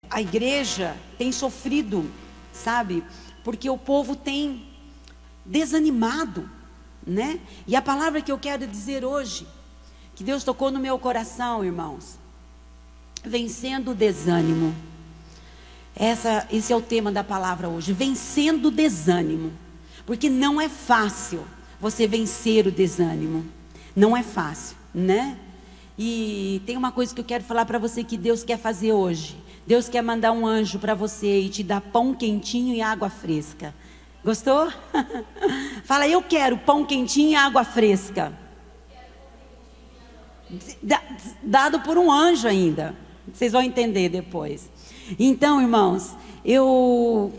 a igreja tem sofrido, sabe? Porque o povo tem desanimado, né? E a palavra que eu quero dizer hoje, que Deus tocou no meu coração, irmãos, vencendo o desânimo. Esse é o tema da palavra hoje, vencendo o desânimo. Porque não é fácil você vencer o desânimo. Não é fácil, né? E tem uma coisa que eu quero falar para você que Deus quer fazer hoje. Deus quer mandar um anjo para você e te dar pão quentinho e água fresca. Gostou? Fala, eu quero pão quentinho e água fresca. Dado por um anjo ainda. Vocês vão entender depois. Então, irmãos, eu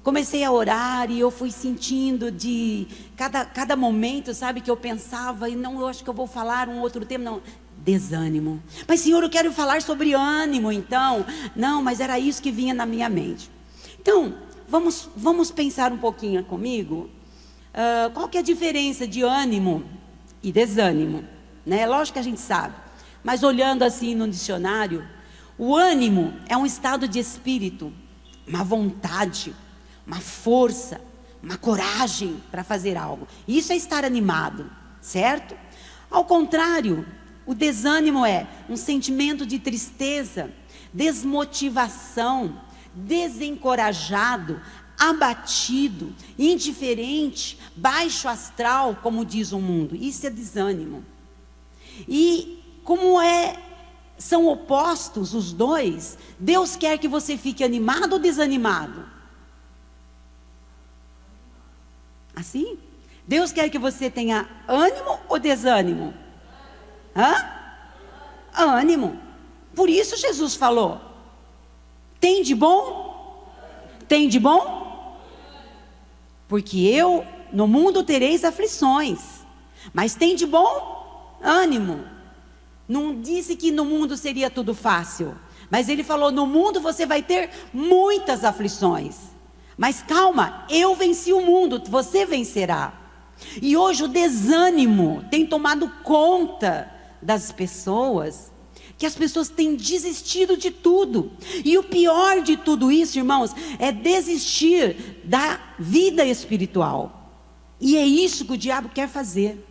comecei a orar e eu fui sentindo de cada momento, sabe, que eu pensava, e não, eu acho que eu vou falar um outro tema, não, desânimo. Mas, Senhor, eu quero falar sobre ânimo, então. Não, mas era isso que vinha na minha mente. Então, vamos pensar um pouquinho comigo. Qual que é a diferença de ânimo e desânimo? Né? Lógico que a gente sabe, mas olhando assim no dicionário, o ânimo é um estado de espírito, uma vontade, uma força, uma coragem para fazer algo. Isso é estar animado, certo? Ao contrário, o desânimo é um sentimento de tristeza, desmotivação, desencorajado, abatido, indiferente, baixo astral, como diz o mundo. Isso é desânimo. E como são opostos os dois, Deus quer que você fique animado ou desanimado? Assim? Deus quer que você tenha ânimo ou desânimo? Ânimo. Por isso Jesus falou: tem de bom? Tem de bom? Porque no mundo tereis aflições, mas tem de bom? Ânimo. Não disse que no mundo seria tudo fácil, mas ele falou: no mundo você vai ter muitas aflições, mas calma, eu venci o mundo, você vencerá. E hoje o desânimo tem tomado conta das pessoas, que as pessoas têm desistido de tudo. E o pior de tudo isso, irmãos, é desistir da vida espiritual. E é isso que o diabo quer fazer.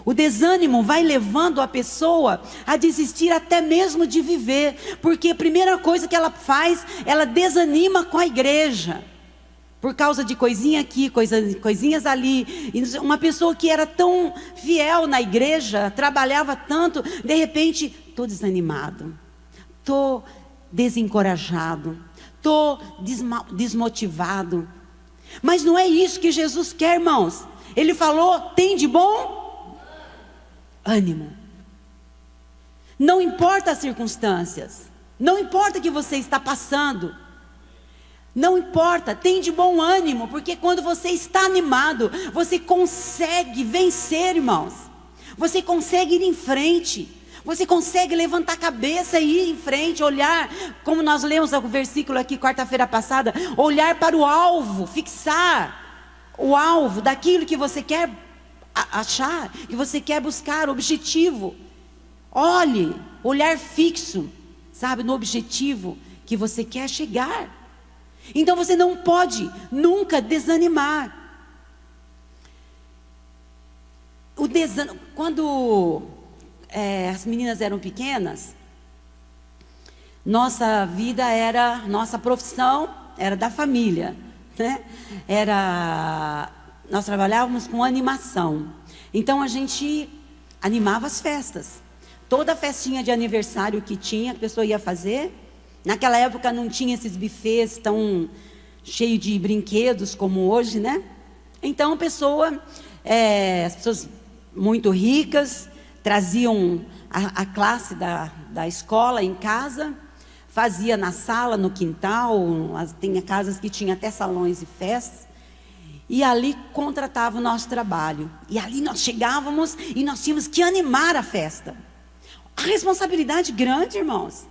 O desânimo vai levando a pessoa a desistir até mesmo de viver, porque a primeira coisa que ela faz, ela desanima com a igreja, por causa de coisinha aqui, coisinhas ali. E uma pessoa que era tão fiel na igreja, trabalhava tanto, de repente, estou desanimado, estou desencorajado, estou desmotivado. Mas não é isso que Jesus quer, irmãos. Ele falou: tem de bom ânimo. Não importa as circunstâncias, não importa o que você está passando, não importa, tem de bom ânimo, porque quando você está animado, você consegue vencer, irmãos. Você consegue ir em frente, você consegue levantar a cabeça e ir em frente, olhar, como nós lemos o versículo aqui quarta-feira passada, olhar para o alvo, fixar o alvo daquilo que você quer achar, que você quer buscar, objetivo. Olhe, olhar fixo, sabe, no objetivo que você quer chegar. Então você não pode nunca desanimar. Quando as meninas eram pequenas, nossa vida nossa profissão era da família, né? Nós trabalhávamos com animação. Então a gente animava as festas. Toda festinha de aniversário que tinha, a pessoa ia fazer. Naquela época não tinha esses buffets tão cheios de brinquedos como hoje, né? Então as pessoas muito ricas traziam a classe da escola em casa, fazia na sala, no quintal. Tem casas que tinham até salões e festas. E ali contratava o nosso trabalho. E ali nós chegávamos e nós tínhamos que animar a festa. A responsabilidade grande, irmãos.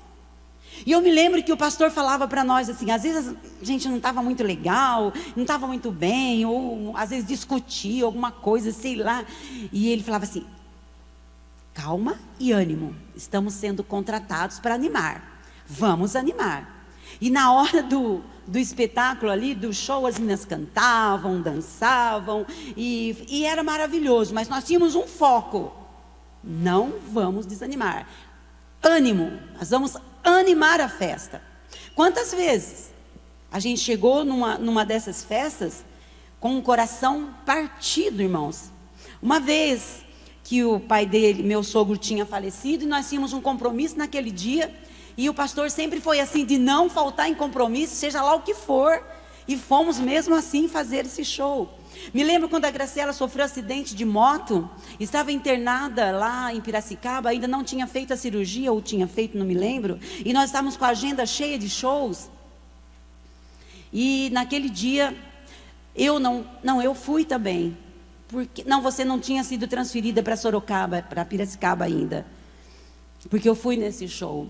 E eu me lembro que o pastor falava para nós assim, às vezes a gente não estava muito legal, não estava muito bem, ou às vezes discutia alguma coisa, sei lá. E ele falava assim: calma e ânimo, estamos sendo contratados para animar, vamos animar. E na hora do espetáculo ali, do show, as meninas cantavam, dançavam, e era maravilhoso, mas nós tínhamos um foco: não vamos desanimar, ânimo, nós vamos animar a festa. Quantas vezes a gente chegou numa dessas festas com o coração partido, irmãos? Uma vez que o pai dele, meu sogro, tinha falecido, e nós tínhamos um compromisso naquele dia, e o pastor sempre foi assim, de não faltar em compromisso, seja lá o que for, e fomos mesmo assim fazer esse show. Me lembro quando a Graciela sofreu acidente de moto, estava internada lá em Piracicaba, ainda não tinha feito a cirurgia, ou tinha feito, não me lembro, e nós estávamos com a agenda cheia de shows, e naquele dia, eu fui também, porque, não, você não tinha sido transferida para Sorocaba, para Piracicaba ainda, porque eu fui nesse show.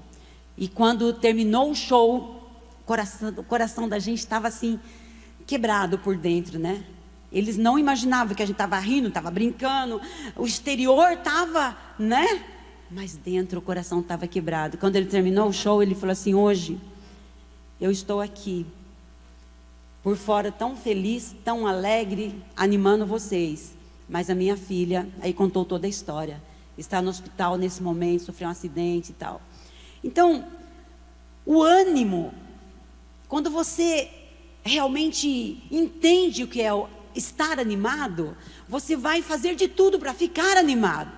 E quando terminou o show, o coração da gente estava assim, quebrado por dentro, né? Eles não imaginavam que a gente estava rindo, estava brincando, o exterior estava, né? Mas dentro o coração estava quebrado. Quando ele terminou o show, ele falou assim: hoje eu estou aqui, por fora tão feliz, tão alegre, animando vocês. Mas a minha filha, aí contou toda a história, está no hospital nesse momento, sofreu um acidente e tal. Então, o ânimo, quando você realmente entende o que é estar animado, você vai fazer de tudo para ficar animado.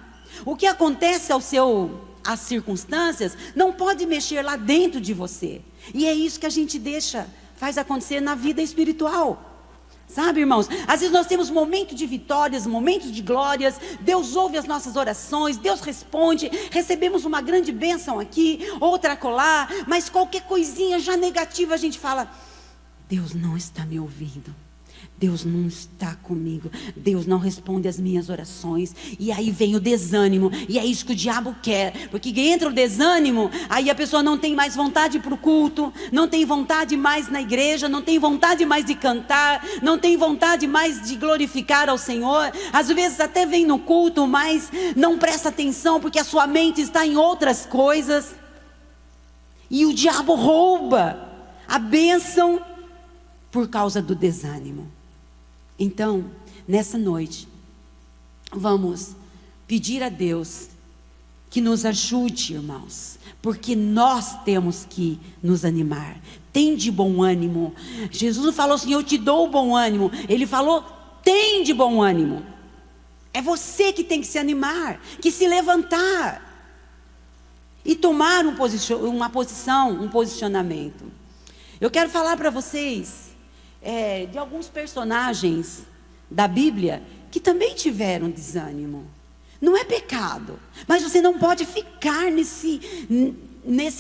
O que acontece às circunstâncias, não pode mexer lá dentro de você. E é isso que a gente faz acontecer na vida espiritual. Sabe, irmãos, às vezes nós temos momentos de vitórias, momentos de glórias, Deus ouve as nossas orações, Deus responde, recebemos uma grande bênção aqui, outra acolá, mas qualquer coisinha já negativa a gente fala: Deus não está me ouvindo, Deus não está comigo, Deus não responde as minhas orações. E aí vem o desânimo, e é isso que o diabo quer, porque entra o desânimo, aí a pessoa não tem mais vontade para o culto, não tem vontade mais na igreja, não tem vontade mais de cantar, não tem vontade mais de glorificar ao Senhor. Às vezes até vem no culto, mas não presta atenção, porque a sua mente está em outras coisas, e o diabo rouba a bênção por causa do desânimo. Então, nessa noite, vamos pedir a Deus que nos ajude, irmãos, porque nós temos que nos animar. Tem de bom ânimo. Jesus não falou assim: eu te dou bom ânimo. Ele falou: tem de bom ânimo. É você que tem que se animar, que se levantar e tomar uma posição, um posicionamento. Eu quero falar para vocês de alguns personagens da Bíblia que também tiveram desânimo. Não é pecado, mas você não pode ficar nesse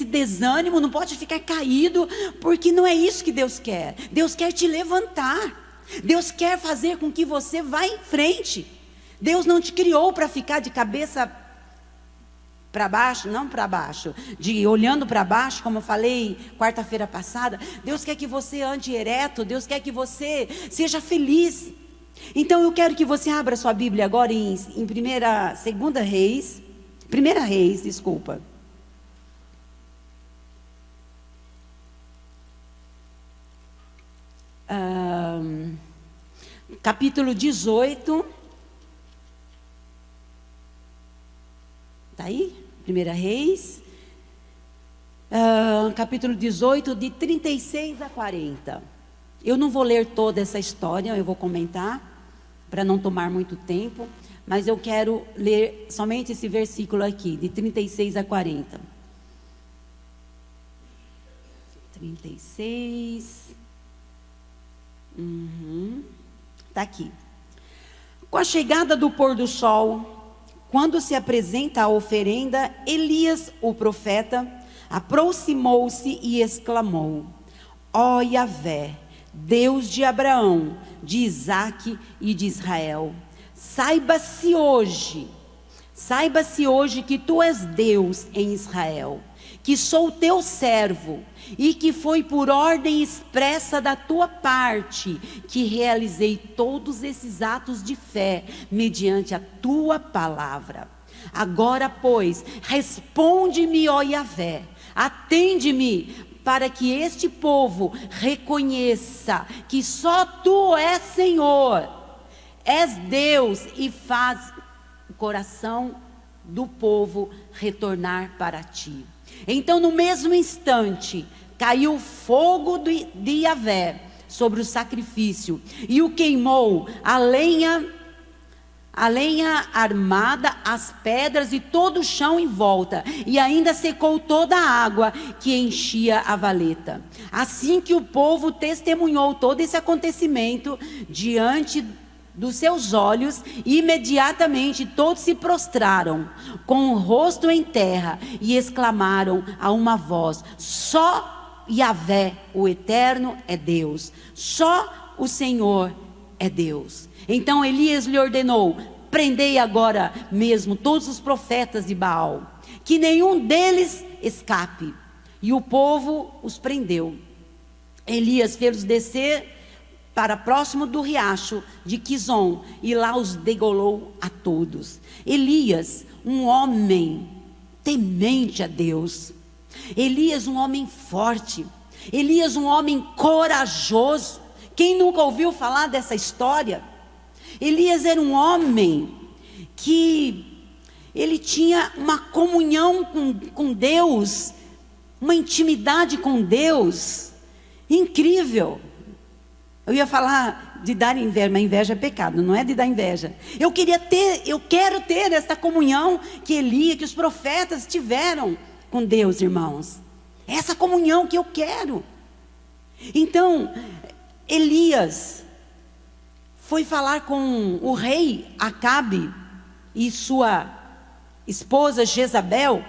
desânimo, não pode ficar caído, porque não é isso que Deus quer. Deus quer te levantar, Deus quer fazer com que você vá em frente. Deus não te criou para ficar de cabeça para baixo, não para baixo, olhando para baixo, como eu falei quarta-feira passada. Deus quer que você ande ereto, Deus quer que você seja feliz. Então eu quero que você abra sua Bíblia agora em 1 Reis, desculpa. Capítulo 18. Está aí? 1 Reis, capítulo 18, de 36 a 40. Eu não vou ler toda essa história, eu vou comentar, para não tomar muito tempo, mas eu quero ler somente esse versículo aqui, de 36 a 40. 36. Está aqui. Com a chegada do pôr do sol, quando se apresenta a oferenda, Elias, o profeta, aproximou-se e exclamou: ó Yahvé, Deus de Abraão, de Isaque e de Israel, saiba-se hoje que tu és Deus em Israel, que sou teu servo, e que foi por ordem expressa da tua parte que realizei todos esses atos de fé mediante a tua palavra. Agora, pois, responde-me, ó Yahvé, atende-me para que este povo reconheça que só tu és Senhor, és Deus, e faz o coração do povo retornar para ti. Então, no mesmo instante, caiu fogo de Yahvé sobre o sacrifício, e o queimou, a lenha armada, as pedras e todo o chão em volta, e ainda secou toda a água que enchia a valeta. Assim que o povo testemunhou todo esse acontecimento diante dos seus olhos, imediatamente todos se prostraram com o rosto em terra e exclamaram a uma voz: só Yahvé, o Eterno, é Deus, só o Senhor é Deus. Então Elias lhe ordenou: prendei agora mesmo todos os profetas de Baal, que nenhum deles escape. E o povo os prendeu. Elias fez-os descer para próximo do riacho de Quizon, e lá os degolou a todos. Elias, um homem temente a Deus. Elias, um homem forte. Elias, um homem corajoso. Quem nunca ouviu falar dessa história? Elias era um homem que ele tinha uma comunhão com Deus, uma intimidade com Deus incrível. Eu ia falar de dar inveja, mas inveja é pecado, não é de dar inveja. Eu quero ter essa comunhão que Elias, que os profetas tiveram com Deus, irmãos. Essa comunhão que eu quero. Então, Elias foi falar com o rei Acabe e sua esposa Jezabel.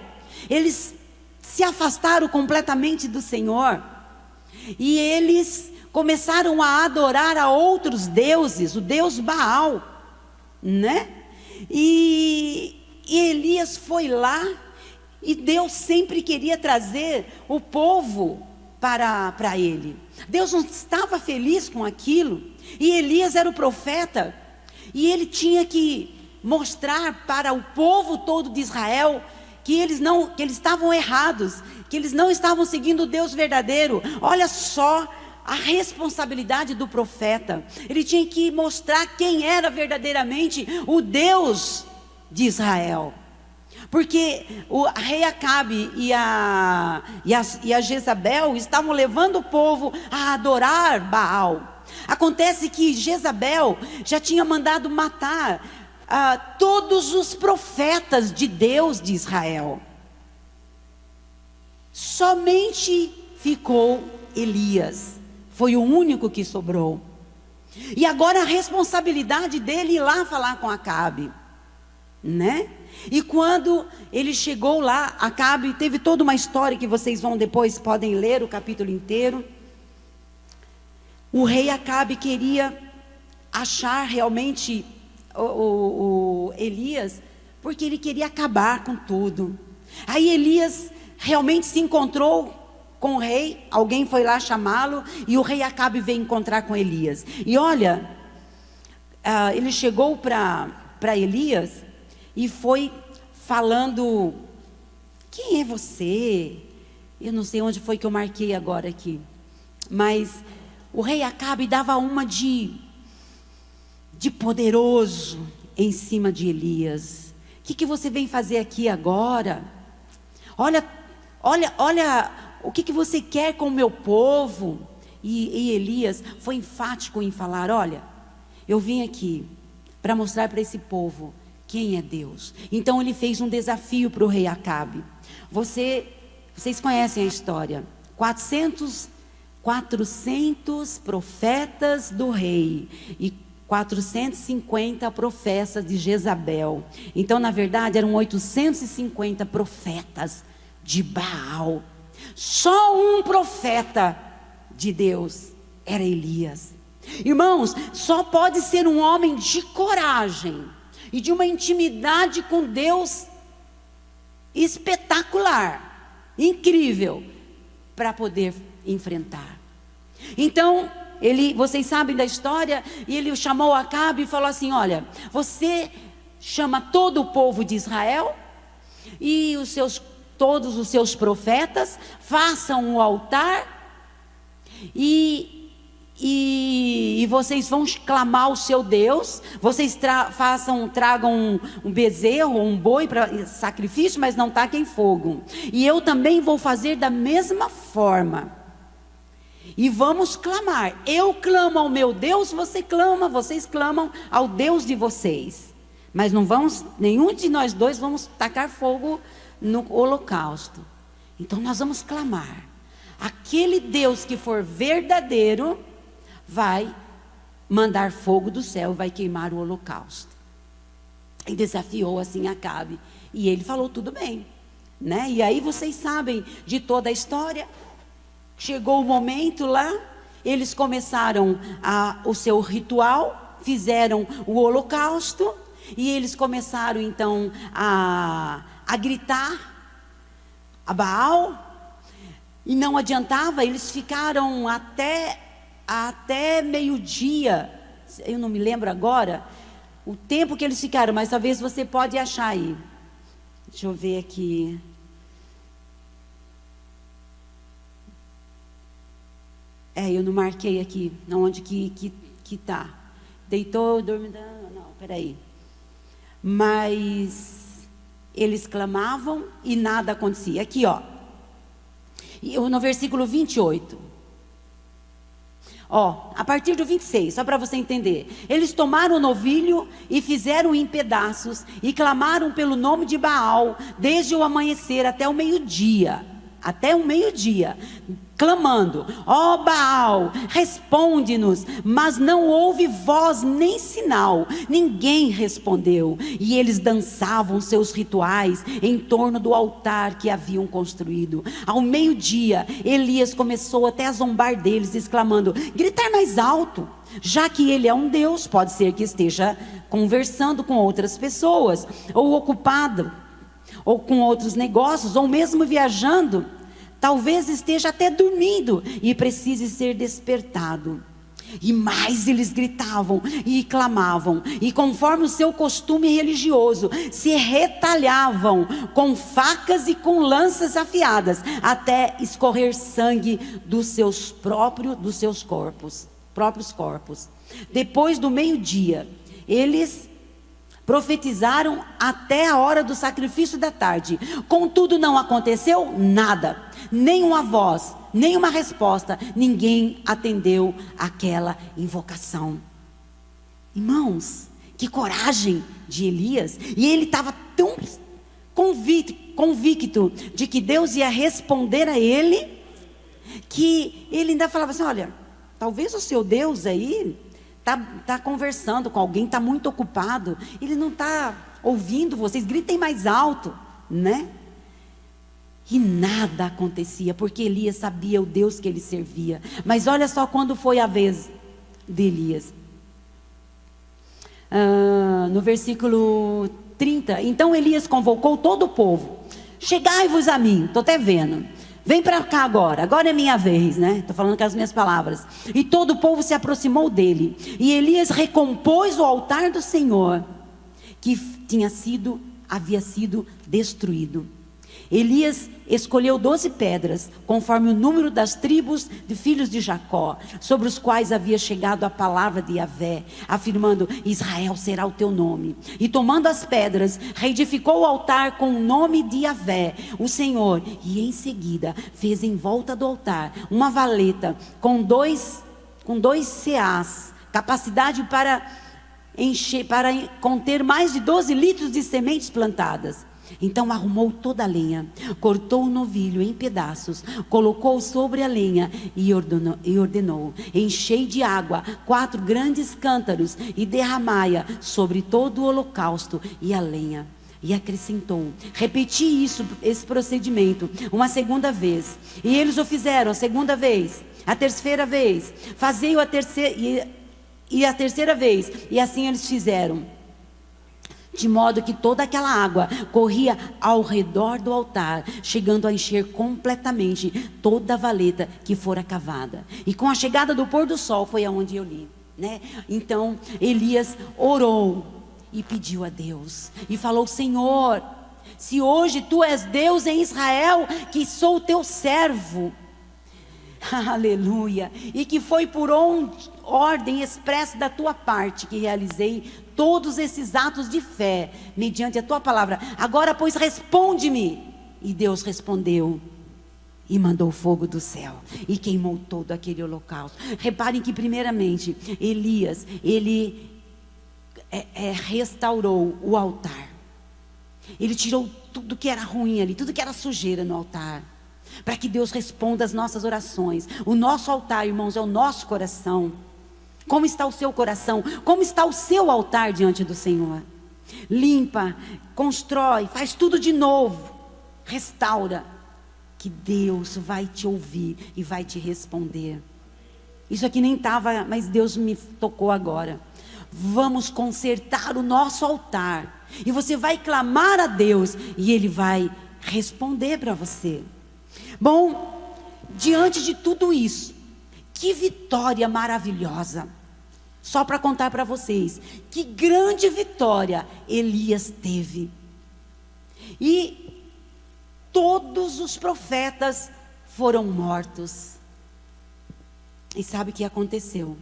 Eles se afastaram completamente do Senhor, e eles começaram a adorar a outros deuses, o deus Baal, né? E Elias foi lá, e Deus sempre queria trazer o povo para ele. Deus não estava feliz com aquilo, e Elias era o profeta, e ele tinha que mostrar para o povo todo de Israel que eles estavam errados, que eles não estavam seguindo o Deus verdadeiro. Olha só a responsabilidade do profeta. Ele tinha que mostrar quem era verdadeiramente o Deus de Israel. Porque o rei Acabe e a Jezabel estavam levando o povo a adorar Baal. Acontece que Jezabel já tinha mandado matar todos os profetas de Deus de Israel. Somente ficou Elias. Foi o único que sobrou. E agora a responsabilidade dele ir lá falar com Acabe, né? E quando ele chegou lá, Acabe teve toda uma história que vocês podem ler o capítulo inteiro. O rei Acabe queria achar realmente o Elias, porque ele queria acabar com tudo. Aí Elias realmente se encontrou com o rei, alguém foi lá chamá-lo, e o rei Acabe veio encontrar com Elias. E olha, ele chegou para Elias e foi falando: quem é você? Eu não sei onde foi que eu marquei agora aqui, mas o rei Acabe dava uma de poderoso em cima de Elias. O que você vem fazer aqui agora? Olha, o que você quer com o meu povo? E Elias foi enfático em falar: olha, eu vim aqui para mostrar para esse povo quem é Deus. Então ele fez um desafio para o rei Acabe. Vocês conhecem a história. 400 profetas do rei e 450 profetas de Jezabel. Então, na verdade, eram 850 profetas de Baal. Só um profeta de Deus era Elias. Irmãos, só pode ser um homem de coragem e de uma intimidade com Deus espetacular, incrível, para poder enfrentar. Então, vocês sabem da história, e ele chamou Acabe e falou assim: olha, você chama todo o povo de Israel e os seus todos os seus profetas, façam o altar e vocês vão clamar ao seu Deus. Vocês tragam um bezerro, um boi para sacrifício, mas não taquem fogo. E eu também vou fazer da mesma forma. E vamos clamar. Eu clamo ao meu Deus, vocês clamam ao Deus de vocês. Mas não vamos, nenhum de nós dois vamos tacar fogo no holocausto. Então nós vamos clamar. Aquele Deus que for verdadeiro vai mandar fogo do céu, vai queimar o holocausto. E desafiou assim Acabe. E ele falou tudo bem, né? E aí vocês sabem de toda a história. Chegou o momento lá, eles começaram o seu ritual, fizeram o holocausto, e eles começaram então a gritar a Baal, e não adiantava, eles ficaram até meio-dia, eu não me lembro agora, o tempo que eles ficaram, mas talvez você pode achar aí. Deixa eu ver aqui. Eu não marquei aqui, onde que está. Deitou, dormiu, não, peraí. Mas eles clamavam e nada acontecia. Aqui, ó. No versículo 28. A partir do 26, só para você entender. Eles tomaram o novilho e fizeram em pedaços e clamaram pelo nome de Baal, desde o amanhecer até o meio-dia. Clamando: ó Baal, responde-nos. Mas não houve voz nem sinal, ninguém respondeu. E eles dançavam seus rituais em torno do altar que haviam construído. Ao meio-dia, Elias começou até a zombar deles, exclamando: gritar mais alto. Já que ele é um Deus, pode ser que esteja conversando com outras pessoas, ou ocupado, ou com outros negócios, ou mesmo viajando. Talvez esteja até dormindo e precise ser despertado. E mais eles gritavam e clamavam, e conforme o seu costume religioso, se retalhavam com facas e com lanças afiadas, até escorrer sangue dos seus próprios corpos. Depois do meio-dia, eles profetizaram até a hora do sacrifício da tarde. Contudo, não aconteceu nada. Nenhuma voz, nenhuma resposta. Ninguém atendeu aquela invocação. Irmãos, que coragem de Elias. E ele estava tão convicto de que Deus ia responder a ele, que ele ainda falava assim: olha, talvez o seu Deus aí está conversando com alguém, está muito ocupado, ele não está ouvindo vocês, gritem mais alto, né? E nada acontecia, porque Elias sabia o Deus que ele servia. Mas olha só quando foi a vez de Elias. No versículo 30, então Elias convocou todo o povo: chegai-vos a mim, estou até vendo, vem para cá agora é minha vez, né? Estou falando com as minhas palavras. E todo o povo se aproximou dele, e Elias recompôs o altar do Senhor, que havia sido destruído. Elias escolheu 12 pedras, conforme o número das tribos de filhos de Jacó, sobre os quais havia chegado a palavra de Yahvé, afirmando: Israel será o teu nome. E tomando as pedras, reedificou o altar com o nome de Yahvé, o Senhor. E em seguida fez em volta do altar uma valeta com dois seás, capacidade para conter mais de 12 litros de sementes plantadas. Então arrumou toda a lenha, cortou o novilho em pedaços, colocou sobre a lenha e ordenou: enchei de água 4 grandes cântaros e derramai-a sobre todo o holocausto e a lenha. E acrescentou: repeti esse procedimento uma segunda vez. E eles o fizeram a segunda vez, a terceira vez, fazei-o a terceira vez. E assim eles fizeram, de modo que toda aquela água corria ao redor do altar, chegando a encher completamente toda a valeta que fora cavada. E com a chegada do pôr do sol, foi aonde eu li, né? Então Elias orou e pediu a Deus, e falou: Senhor, Se hoje tu és Deus em Israel, que sou teu servo, aleluia, e que foi por ordem expressa da tua parte que realizei todos esses atos de fé, mediante a tua palavra. Agora, pois, responde-me. E Deus respondeu, e mandou fogo do céu, e queimou todo aquele holocausto. Reparem que primeiramente, Elias, ele restaurou o altar. Ele tirou tudo que era ruim ali, tudo que era sujeira no altar, para que Deus responda às nossas orações. O nosso altar, irmãos, é o nosso coração. Como está o seu coração? Como está o seu altar diante do Senhor? Limpa, constrói, faz tudo de novo, restaura, que Deus vai te ouvir e vai te responder. Isso aqui nem estava, mas Deus me tocou agora. Vamos consertar o nosso altar, e você vai clamar a Deus, e Ele vai responder para você. Bom, diante de tudo isso, que vitória maravilhosa. Só para contar para vocês, que grande vitória Elias teve. E todos os profetas foram mortos. E sabe o que aconteceu?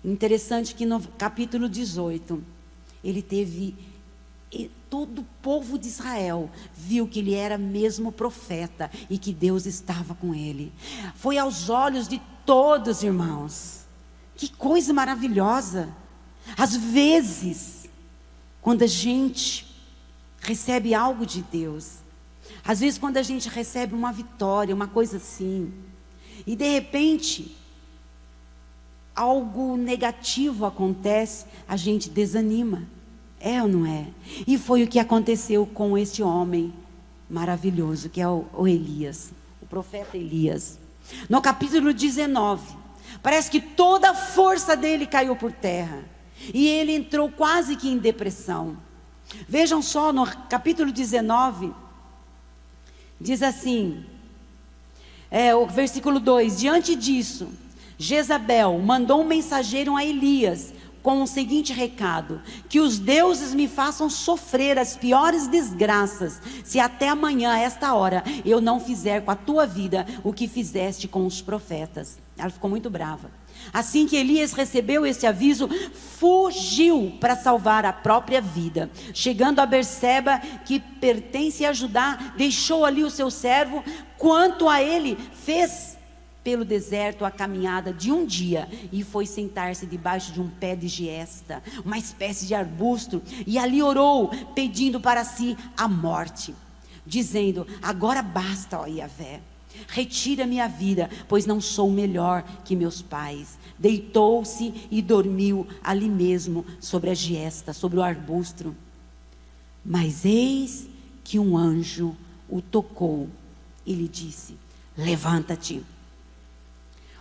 Interessante que no capítulo 18, todo o povo de Israel viu que ele era mesmo profeta e que Deus estava com ele. Foi aos olhos de todos, irmãos. Que coisa maravilhosa. Às vezes, quando a gente recebe algo de Deus, às vezes quando a gente recebe uma vitória, uma coisa assim, e de repente algo negativo acontece, a gente desanima. É ou não é? E foi o que aconteceu com este homem maravilhoso, que é o Elias, o profeta Elias. No capítulo 19, parece que toda a força dele caiu por terra, e ele entrou quase que em depressão. Vejam só, no capítulo 19, diz assim, o versículo 2: diante disso, Jezabel mandou um mensageiro a Elias, com o seguinte recado: que os deuses me façam sofrer as piores desgraças, se até amanhã, a esta hora, eu não fizer com a tua vida o que fizeste com os profetas. Ela ficou muito brava. Assim que Elias recebeu este aviso, fugiu para salvar a própria vida. Chegando a Berseba, que pertence a Judá, deixou ali o seu servo. Quanto a ele, fez pelo deserto a caminhada de um dia, e foi sentar-se debaixo de um pé de giesta, uma espécie de arbusto, e ali orou, pedindo para si a morte, dizendo: agora basta, ó Yahvé, retira minha vida, pois não sou melhor que meus pais. Deitou-se e dormiu ali mesmo, sobre a giesta, sobre o arbusto. Mas eis que um anjo o tocou e lhe disse: levanta-te.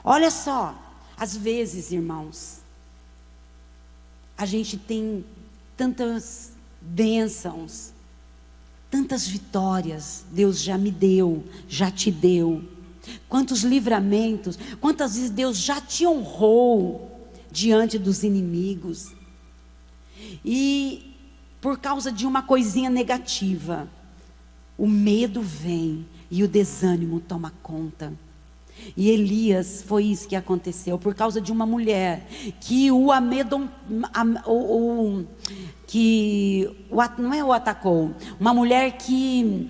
Olha só, às vezes, irmãos, a gente tem tantas bênçãos, tantas vitórias, Deus já me deu, já te deu. Quantos livramentos, quantas vezes Deus já te honrou diante dos inimigos. E por causa de uma coisinha negativa, o medo vem e o desânimo toma conta. E Elias, foi isso que aconteceu, por causa de uma mulher que não é o atacou, uma mulher que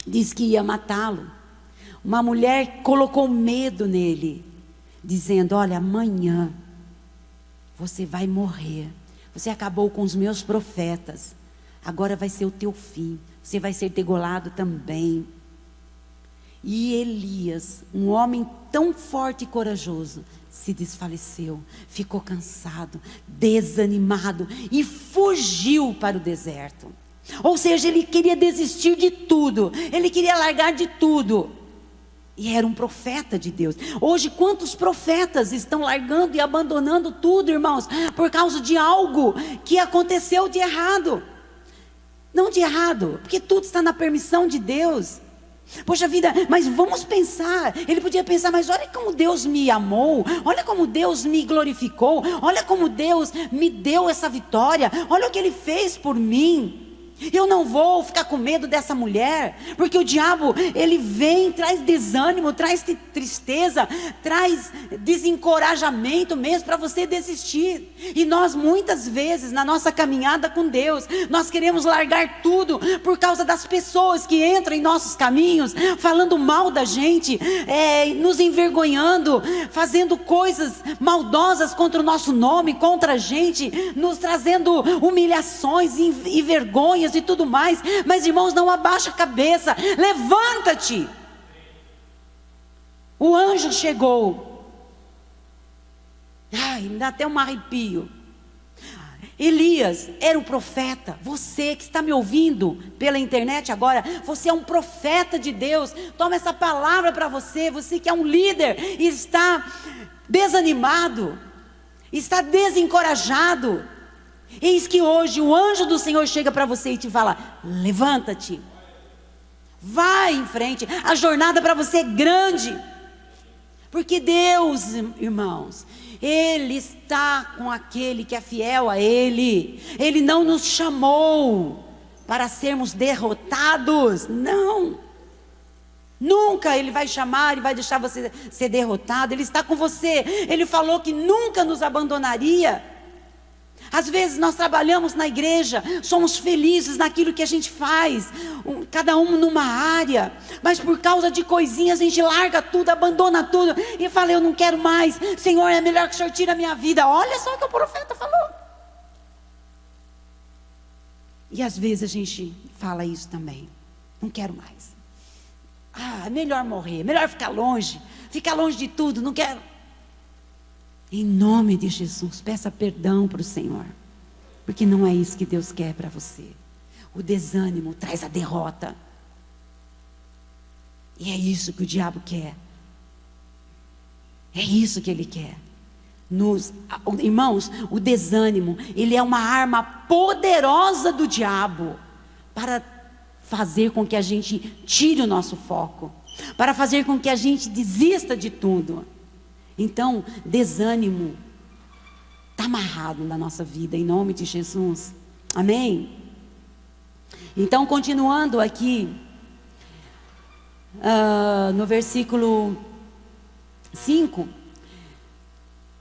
disse que ia matá-lo. Uma mulher colocou medo nele, dizendo: olha, amanhã você vai morrer, você acabou com os meus profetas, agora vai ser o teu fim, você vai ser degolado também. E Elias, um homem tão forte e corajoso, se desfaleceu, ficou cansado, desanimado e fugiu para o deserto. Ou seja, ele queria desistir de tudo, ele queria largar de tudo. E era um profeta de Deus. Hoje, quantos profetas estão largando e abandonando tudo, irmãos, por causa de algo que aconteceu de errado? Não de errado, porque tudo está na permissão de Deus. Poxa vida, mas vamos pensar. Ele podia pensar: mas olha como Deus me amou, olha como Deus me glorificou, olha como Deus me deu essa vitória, olha o que Ele fez por mim. Eu não vou ficar com medo dessa mulher, porque o diabo, ele vem, traz desânimo, traz tristeza, traz desencorajamento mesmo para você desistir. E nós muitas vezes, na nossa caminhada com Deus, nós queremos largar tudo por causa das pessoas que entram em nossos caminhos, falando mal da gente, nos envergonhando, fazendo coisas maldosas contra o nosso nome, contra a gente, nos trazendo humilhações e vergonhas e tudo mais. Mas irmãos, não abaixa a cabeça, levanta-te. O anjo chegou. Ai, me dá até um arrepio. Elias era o profeta. Você que está me ouvindo pela internet agora, você é um profeta de Deus. Toma essa palavra para você. Você que é um líder e está desanimado, está desencorajado. Eis que hoje o anjo do Senhor chega para você e te fala: levanta-te, vai em frente. A jornada para você é grande, porque Deus, irmãos, Ele está com aquele que é fiel a Ele. Ele não nos chamou para sermos derrotados, não. Nunca Ele vai chamar e vai deixar você ser derrotado. Ele está com você. Ele falou que nunca nos abandonaria. Às vezes nós trabalhamos na igreja, somos felizes naquilo que a gente faz, cada um numa área, mas por causa de coisinhas a gente larga tudo, abandona tudo e fala: eu não quero mais, Senhor, é melhor que o Senhor tire a minha vida. Olha só o que o profeta falou. E às vezes a gente fala isso também: não quero mais, é melhor morrer, é melhor ficar longe de tudo, não quero. Em nome de Jesus, peça perdão para o Senhor, porque não é isso que Deus quer para você. O desânimo traz a derrota, e é isso que o diabo quer. É isso que ele quer. Irmãos, o desânimo, ele é uma arma poderosa do diabo para fazer com que a gente tire o nosso foco, para fazer com que a gente desista de tudo. Então, desânimo está amarrado na nossa vida, em nome de Jesus. Amém? Então, continuando aqui, no versículo 5: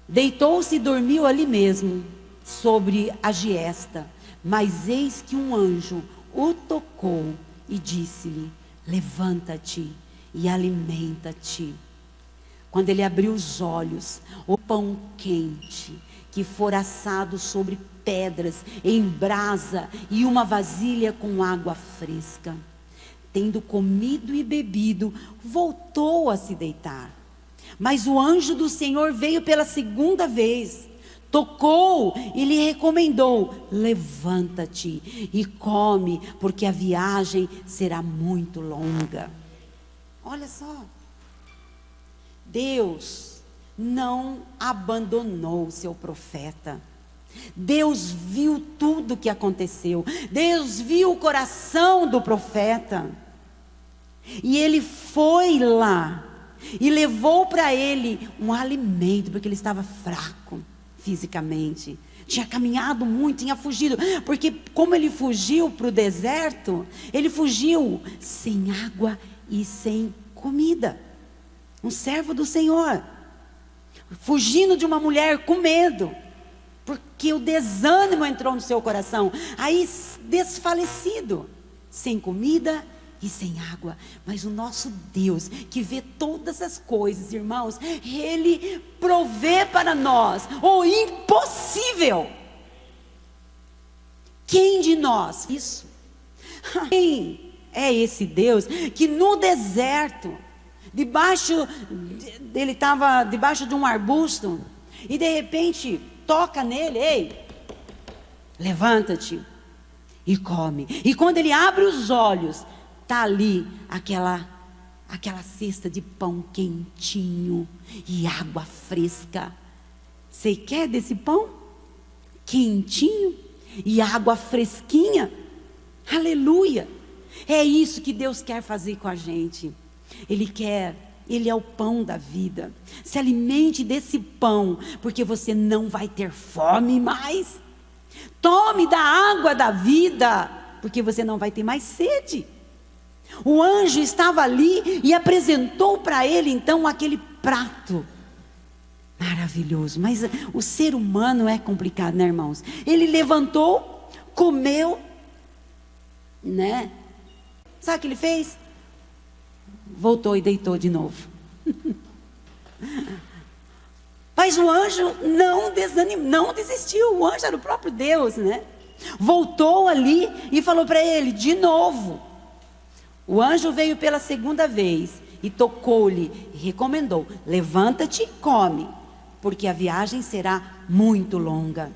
deitou-se e dormiu ali mesmo, sobre a giesta. Mas eis que um anjo o tocou e disse-lhe: levanta-te e alimenta-te. Quando ele abriu os olhos, o pão quente, que fora assado sobre pedras, em brasa, e uma vasilha com água fresca. Tendo comido e bebido, voltou a se deitar. Mas o anjo do Senhor veio pela segunda vez, tocou e lhe recomendou: levanta-te e come, porque a viagem será muito longa. Olha só. Deus não abandonou o seu profeta. Deus viu tudo o que aconteceu. Deus viu o coração do profeta. E Ele foi lá e levou para ele um alimento, porque ele estava fraco fisicamente. Tinha caminhado muito, tinha fugido. Porque como ele fugiu para o deserto, ele fugiu sem água e sem comida. Um servo do Senhor, fugindo de uma mulher com medo, porque o desânimo entrou no seu coração. Aí desfalecido, sem comida e sem água. Mas o nosso Deus, que vê todas as coisas, irmãos, Ele provê para nós o impossível. Quem de nós? Isso. Quem é esse Deus que no deserto, ele estava debaixo de um arbusto, e de repente toca nele: ei, levanta-te e come. E quando ele abre os olhos, está ali aquela cesta de pão quentinho e água fresca. Você quer desse pão quentinho e água fresquinha? Aleluia! É isso que Deus quer fazer com a gente. Ele é o pão da vida. Se alimente desse pão, porque você não vai ter fome mais. Tome da água da vida. porque você não vai ter mais sede. O anjo estava ali e apresentou para ele então aquele prato maravilhoso. Mas o ser humano é complicado, né, irmãos? Ele levantou, comeu, né? Sabe o que ele fez? Voltou e deitou de novo. Mas o anjo não desanimou, não desistiu. O anjo era o próprio Deus, né? Voltou ali e falou para ele de novo. O anjo veio pela segunda vez e tocou-lhe e recomendou: levanta-te e come, porque a viagem será muito longa.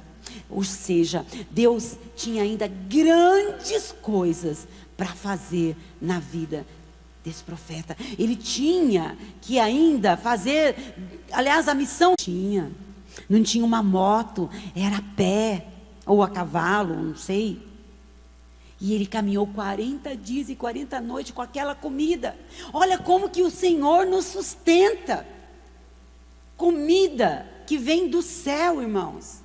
Ou seja, Deus tinha ainda grandes coisas para fazer na vida desse profeta. Ele tinha que ainda fazer, aliás, a missão não tinha uma moto, era a pé ou a cavalo, não sei. E ele caminhou 40 dias e 40 noites com aquela comida. Olha como que o Senhor nos sustenta. Comida que vem do céu, irmãos,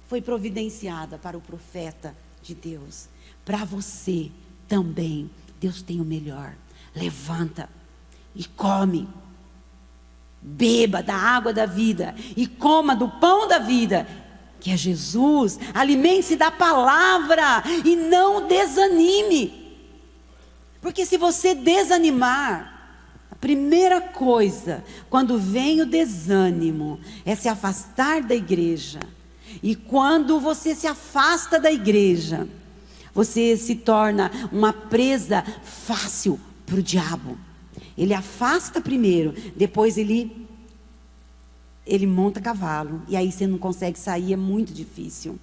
foi providenciada para o profeta de Deus. Para você também, Deus tem o melhor. Levanta e come. Beba da água da vida e coma do pão da vida, que é Jesus. Alimente-se da palavra e não desanime. Porque se você desanimar, a primeira coisa, quando vem o desânimo, é se afastar da igreja. E quando você se afasta da igreja, você se torna uma presa fácil para o diabo. Ele afasta primeiro, depois ele monta cavalo, e aí você não consegue sair, é muito difícil.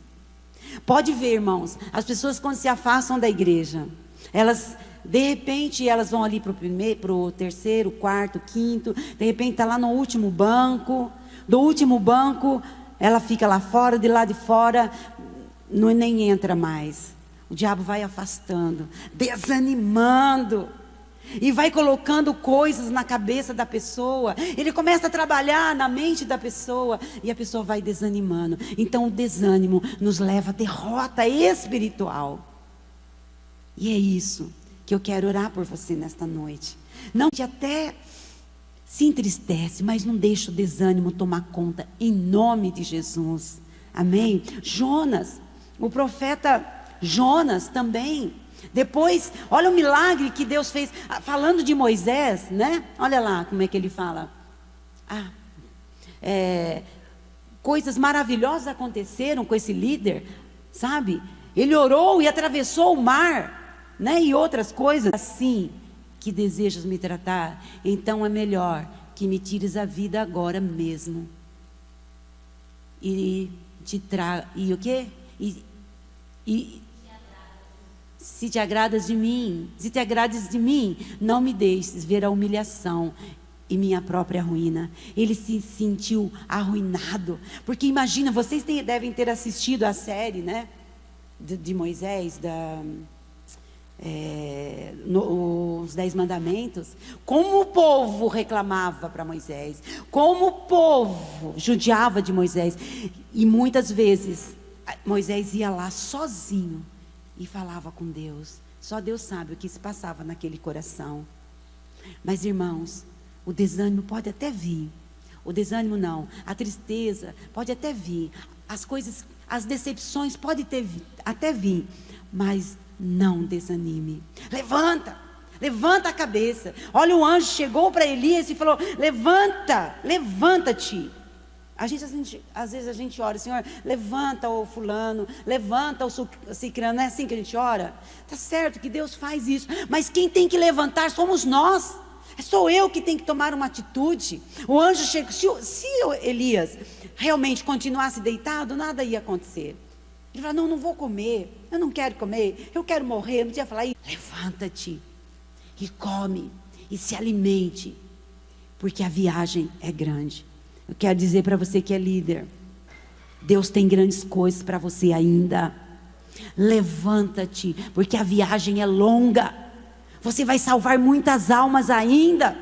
Pode ver, irmãos, as pessoas quando se afastam da igreja, elas, de repente, elas vão ali para o terceiro, quarto, quinto, de repente está lá no último banco, do último banco, ela fica lá fora, de lá de fora, não, nem entra mais. O diabo vai afastando, desanimando, e vai colocando coisas na cabeça da pessoa. Ele começa a trabalhar na mente da pessoa, e a pessoa vai desanimando. Então o desânimo nos leva à derrota espiritual. E é isso que eu quero orar por você nesta noite. Não, que até se entristece, mas não deixa o desânimo tomar conta, em nome de Jesus. Amém? Jonas, o profeta Jonas também, depois, olha o milagre que Deus fez, falando de Moisés, né? Olha lá como é que ele fala. Coisas maravilhosas aconteceram com esse líder, sabe? Ele orou e atravessou o mar, né? E outras coisas. Assim que desejas me tratar, então é melhor que me tires a vida agora mesmo. E o quê? Se te agrades de mim, não me deixes ver a humilhação e minha própria ruína. Ele se sentiu arruinado, porque imagina, vocês devem ter assistido a série, né, de Moisés, os 10 mandamentos, como o povo reclamava para Moisés, como o povo judiava de Moisés, e muitas vezes Moisés ia lá sozinho e falava com Deus. Só Deus sabe o que se passava naquele coração. Mas irmãos, o desânimo pode até vir. O desânimo não, a tristeza pode até vir. As coisas, as decepções podem até vir. Mas não desanime. Levanta a cabeça. Olha, o anjo chegou para Elias e falou: levanta-te. Às vezes a gente ora: Senhor, levanta o fulano, levanta o cicrano. Não é assim que a gente ora? Está certo que Deus faz isso, mas quem tem que levantar somos nós. Sou eu que tenho que tomar uma atitude. O anjo chegou. Se Elias realmente continuasse deitado, nada ia acontecer. Ele falou: não vou comer, eu não quero comer, eu quero morrer. Não tinha falar isso. Levanta-te e come e se alimente, porque a viagem é grande. Eu quero dizer para você que é líder, Deus tem grandes coisas para você ainda. Levanta-te, porque a viagem é longa. Você vai salvar muitas almas ainda.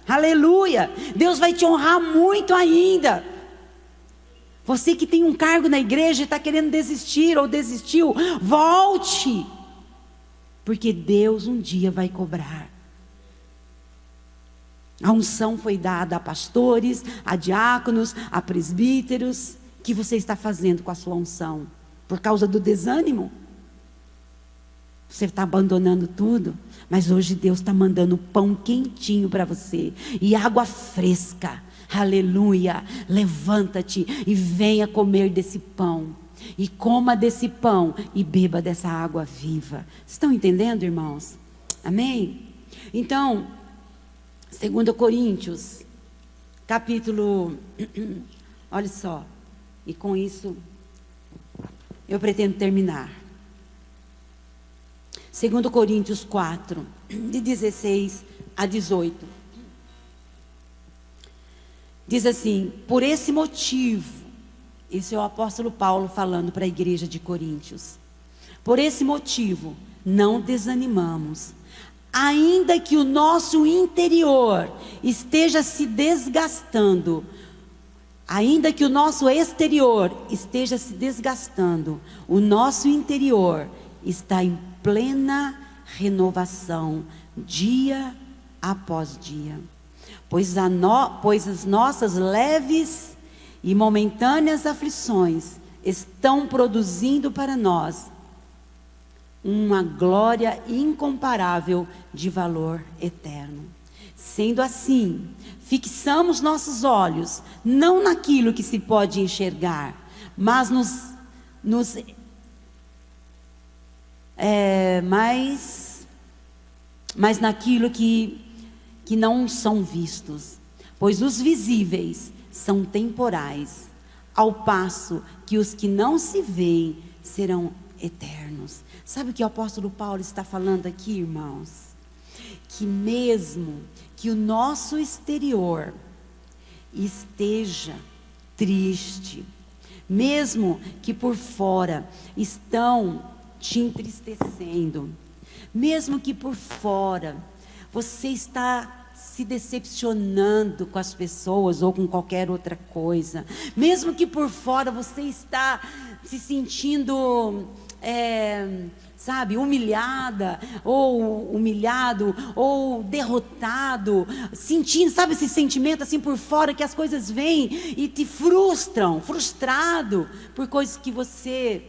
Aleluia! Deus vai te honrar muito ainda. Você que tem um cargo na igreja e está querendo desistir ou desistiu, volte. porque Deus um dia vai cobrar. A unção foi dada a pastores, a diáconos, a presbíteros. O que você está fazendo com a sua unção? Por causa do desânimo? Você está abandonando tudo? Mas hoje Deus está mandando pão quentinho para você e água fresca. Aleluia! Levanta-te e venha comer desse pão. E coma desse pão e beba dessa água viva. Estão entendendo, irmãos? Amém? Então, 2 Coríntios, capítulo... Olha só. E com isso, eu pretendo terminar. 2 Coríntios 4, de 16 a 18. Diz assim: por esse motivo, esse é o apóstolo Paulo falando para a igreja de Coríntios. Por esse motivo, não desanimamos. Ainda que o nosso interior esteja se desgastando, ainda que o nosso exterior esteja se desgastando, o nosso interior está em plena renovação, dia após dia. Pois as nossas leves e momentâneas aflições estão produzindo para nós uma glória incomparável de valor eterno. Sendo assim, fixamos nossos olhos não naquilo que se pode enxergar, mas mas naquilo que não são vistos, pois os visíveis são temporais, ao passo que os que não se veem serão eternos. Sabe o que o apóstolo Paulo está falando aqui, irmãos? Que mesmo que o nosso exterior esteja triste, mesmo que por fora estão te entristecendo, mesmo que por fora você está se decepcionando com as pessoas ou com qualquer outra coisa, mesmo que por fora você está se sentindo, humilhada, ou humilhado, ou derrotado, sentindo, sabe esse sentimento assim por fora, que as coisas vêm e te frustrado por coisas que você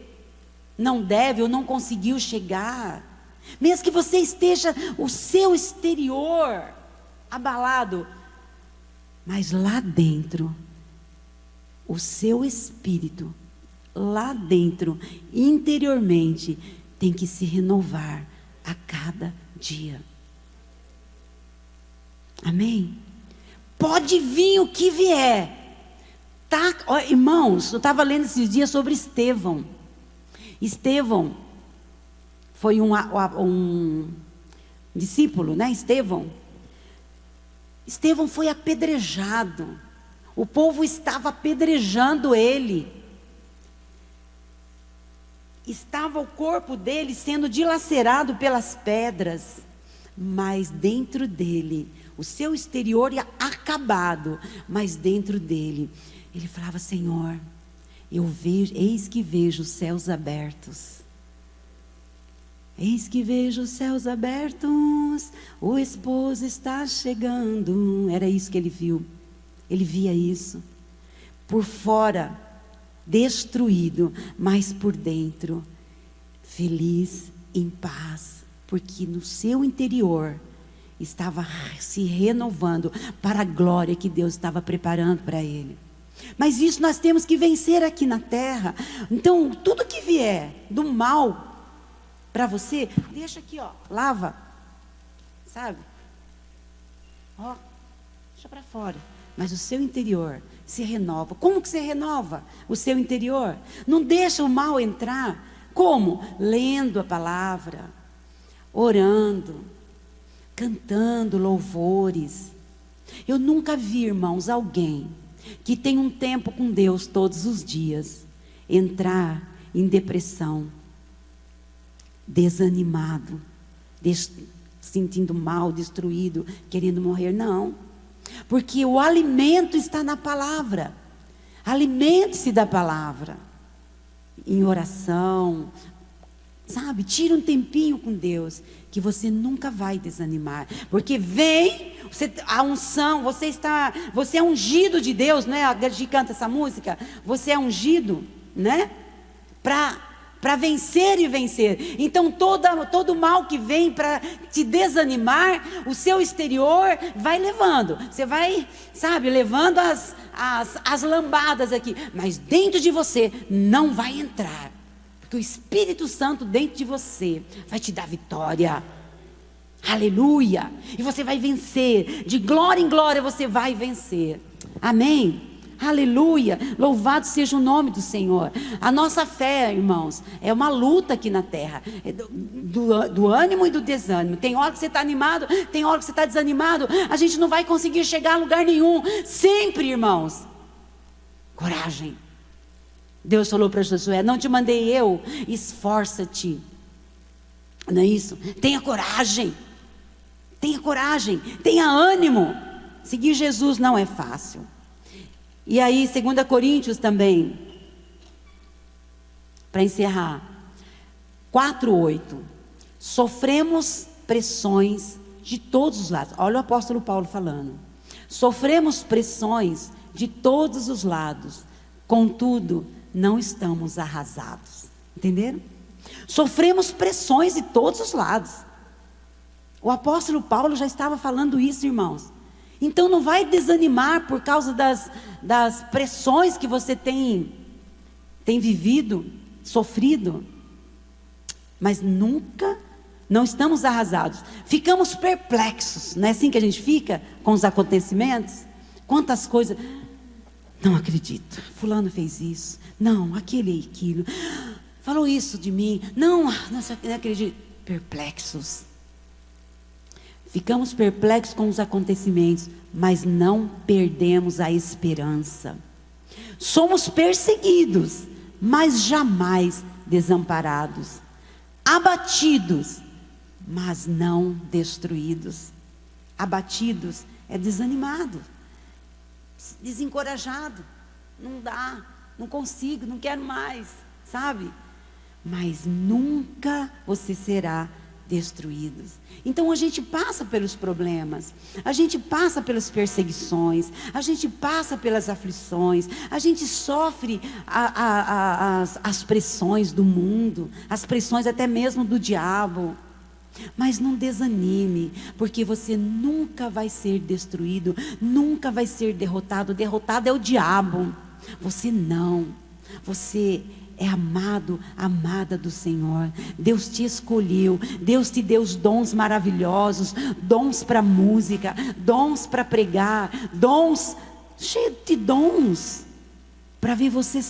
não deve ou não conseguiu chegar, mesmo que você esteja, o seu exterior abalado, mas lá dentro, o seu espírito, lá dentro, interiormente, tem que se renovar a cada dia. Amém? Pode vir o que vier. Tá? Ó, irmãos, eu estava lendo esses dias sobre Estevão. Estevão foi um discípulo, né? Estevão foi apedrejado. O povo estava apedrejando ele. Estava o corpo dele sendo dilacerado pelas pedras, mas dentro dele, o seu exterior acabado, mas dentro dele, ele falava: Senhor, eis que vejo os céus abertos. Eis que vejo os céus abertos, o esposo está chegando. Era isso que ele viu. Ele via isso. Por fora, destruído, mas por dentro, feliz, em paz, porque no seu interior estava se renovando para a glória que Deus estava preparando para ele. Mas isso nós temos que vencer aqui na terra. Então, tudo que vier do mal para você, deixa aqui, ó, lava, sabe? Ó, deixa para fora. Mas o seu interior se renova. Como que você renova o seu interior? Não deixa o mal entrar. Como? Lendo a palavra, orando, cantando louvores. Eu nunca vi, irmãos, alguém que tem um tempo com Deus todos os dias entrar em depressão, desanimado, sentindo mal, destruído, querendo morrer. Não, porque o alimento está na palavra. Alimente-se da palavra, em oração, Sabe, tira um tempinho com Deus, que você nunca vai desanimar, porque vem a unção, você é ungido de Deus, né? A gente canta essa música, você é ungido, né? Para vencer e vencer. Então todo mal que vem para te desanimar, o seu exterior vai levando, você vai, sabe, levando as lambadas aqui, mas dentro de você não vai entrar. Que o Espírito Santo dentro de você vai te dar vitória, aleluia, e você vai vencer, de glória em glória você vai vencer, amém, aleluia, louvado seja o nome do Senhor. A nossa fé, irmãos, é uma luta aqui na terra, do ânimo e do desânimo. Tem hora que você está animado, tem hora que você está desanimado, a gente não vai conseguir chegar a lugar nenhum, sempre, irmãos, coragem. Deus falou para Josué: não te mandei eu, esforça-te, não é isso? Tenha coragem, tenha ânimo. Seguir Jesus não é fácil. E aí 2 Coríntios também, para encerrar, 4:8, sofremos pressões de todos os lados. Olha o apóstolo Paulo falando, sofremos pressões de todos os lados, contudo não estamos arrasados. Entenderam? Sofremos pressões de todos os lados. O apóstolo Paulo já estava falando isso, irmãos. Então não vai desanimar por causa das pressões que você tem vivido, sofrido. Mas nunca, não estamos arrasados. Ficamos perplexos, não é assim que a gente fica com os acontecimentos? Quantas coisas... Não acredito, fulano fez isso, não, aquilo, falou isso de mim, não acredito, perplexos, ficamos perplexos com os acontecimentos, mas não perdemos a esperança, somos perseguidos, mas jamais desamparados, abatidos, mas não destruídos. Abatidos é desanimado, desencorajado, não dá, não consigo, não quero mais, sabe? Mas nunca você será destruído. Então a gente passa pelos problemas, a gente passa pelas perseguições, a gente passa pelas aflições, a gente sofre as pressões do mundo, as pressões até mesmo do diabo. Mas não desanime, porque você nunca vai ser destruído, nunca vai ser derrotado. Derrotado é o diabo, você não. Você é amado, amada do Senhor. Deus te escolheu, Deus te deu os dons maravilhosos, dons para música, dons para pregar, dons, cheio de dons, para ver você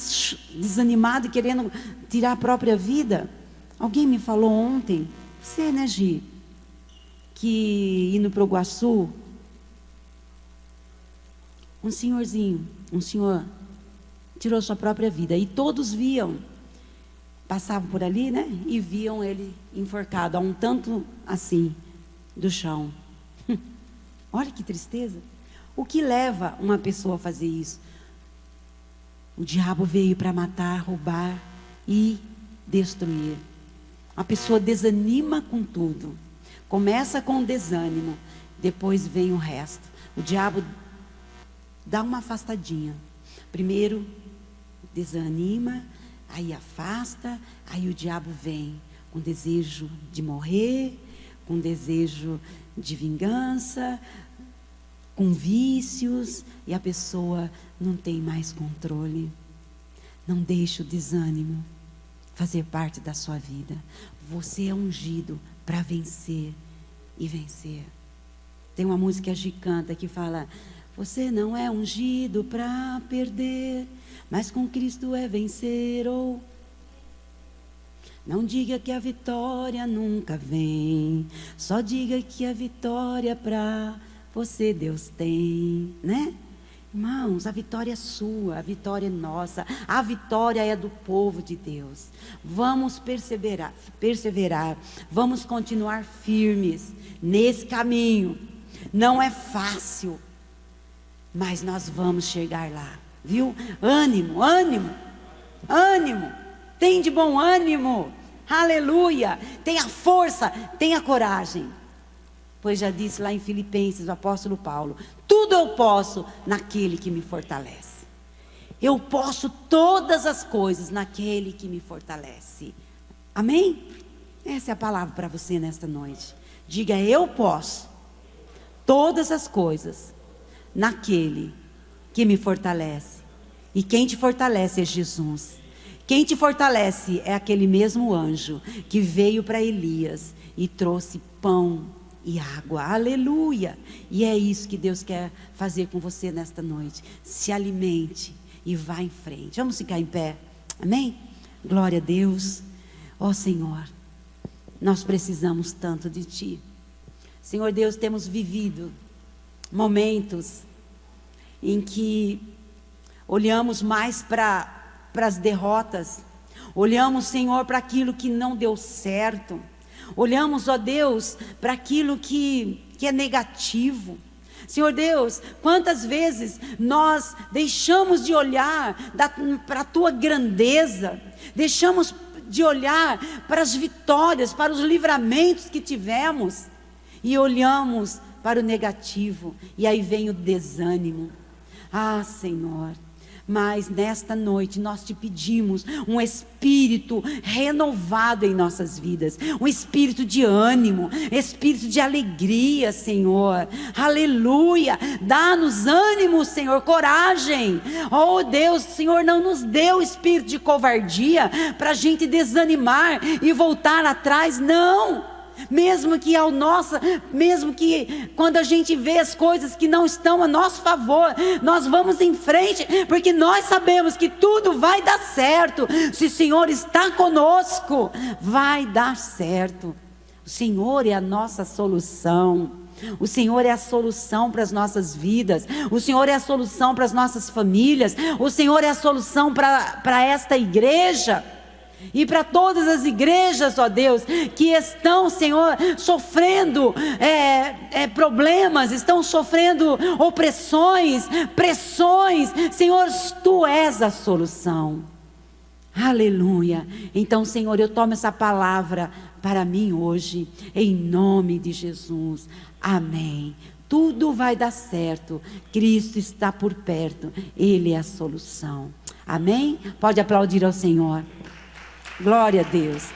desanimado e querendo tirar a própria vida. Alguém me falou ontem, você, né, Gi, que indo para o Iguaçu, um senhor tirou sua própria vida, e todos viam, passavam por ali, né, e viam ele enforcado, a um tanto assim, do chão. Olha que tristeza. O que leva uma pessoa a fazer isso? O diabo veio para matar, roubar e destruir. A pessoa desanima com tudo, começa com desânimo, depois vem o resto. O diabo dá uma afastadinha, primeiro desanima, aí afasta, aí o diabo vem com desejo de morrer, com desejo de vingança, com vícios, e a pessoa não tem mais controle. Não deixe o desânimo fazer parte da sua vida. Você é ungido para vencer e vencer. Tem uma música que a Gi canta que fala: você não é ungido para perder, mas com Cristo é vencer. Ou não diga que a vitória nunca vem, só diga que a vitória para você Deus tem, né? Irmãos, a vitória é sua, a vitória é nossa, a vitória é do povo de Deus. Vamos perseverar, vamos continuar firmes nesse caminho. Não é fácil, mas nós vamos chegar lá, viu? Ânimo, ânimo, ânimo, tem de bom ânimo, Aleluia. Tenha força, tenha coragem. Pois já disse lá em Filipenses o apóstolo Paulo: tudo eu posso naquele que me fortalece. Eu posso todas as coisas naquele que me fortalece. Amém? Essa é a palavra para você nesta noite. Diga: eu posso todas as coisas naquele que me fortalece. E quem te fortalece é Jesus. Quem te fortalece é aquele mesmo anjo que veio para Elias e trouxe pão e água. Aleluia. E é isso que Deus quer fazer com você nesta noite. Se alimente e vá em frente. Vamos ficar em pé. Amém? Glória a Deus. Ó Senhor, nós precisamos tanto de Ti. Senhor Deus, temos vivido momentos em que olhamos mais para as derrotas, olhamos, Senhor, para aquilo que não deu certo, olhamos, ó Deus, para aquilo que é negativo. Senhor Deus, quantas vezes nós deixamos de olhar para a Tua grandeza, deixamos de olhar para as vitórias, para os livramentos que tivemos, e olhamos para o negativo, e aí vem o desânimo. Ah, Senhor, mas nesta noite nós te pedimos um espírito renovado em nossas vidas, um espírito de ânimo, espírito de alegria, Senhor. Aleluia. Dá-nos ânimo, Senhor, coragem. Oh Deus, Senhor, não nos deu espírito de covardia para a gente desanimar e voltar atrás, não. Mesmo que quando a gente vê as coisas que não estão a nosso favor, nós vamos em frente, porque nós sabemos que tudo vai dar certo. Se o Senhor está conosco, vai dar certo. O Senhor é a nossa solução. O Senhor é a solução para as nossas vidas. O Senhor é a solução para as nossas famílias. O Senhor é a solução para esta igreja. E para todas as igrejas, ó Deus, que estão, Senhor, sofrendo problemas, estão sofrendo opressões, pressões, Senhor, Tu és a solução. Aleluia. Então, Senhor, eu tomo essa palavra para mim hoje, em nome de Jesus. Amém. Tudo vai dar certo. Cristo está por perto. Ele é a solução. Amém? Pode aplaudir ao Senhor. Glória a Deus.